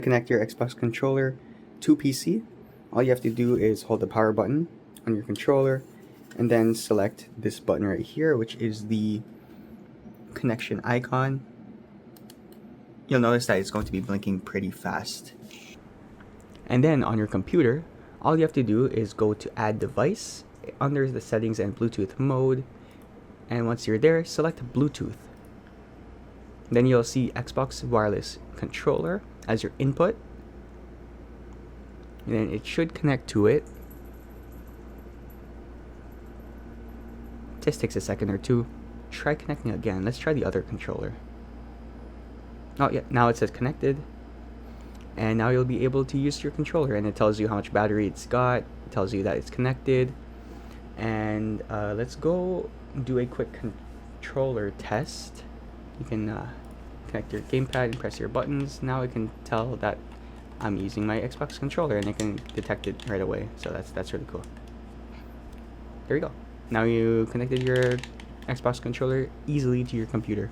Connect your Xbox controller to PC. All you have to do is hold the power button on your controller and then select this button right here, which is the connection icon. You'll notice that it's going to be blinking pretty fast. And then on your computer, all you have to do is go to add device under the settings and Bluetooth mode. And once you're there, select Bluetooth. Then you'll see Xbox wireless controller as your input. And then it should connect to it. Just takes a second or two. Try connecting again. Let's try the other controller. Oh yeah, now it says connected. And now you'll be able to use your controller, and it tells you how much battery it's got. It tells you that it's connected. And let's go do a quick controller test. You can connect your gamepad and press your buttons. Now it can tell that I'm using my Xbox controller, and it can detect it right away. So that's really cool. There you go. Now you connected your Xbox controller easily to your computer.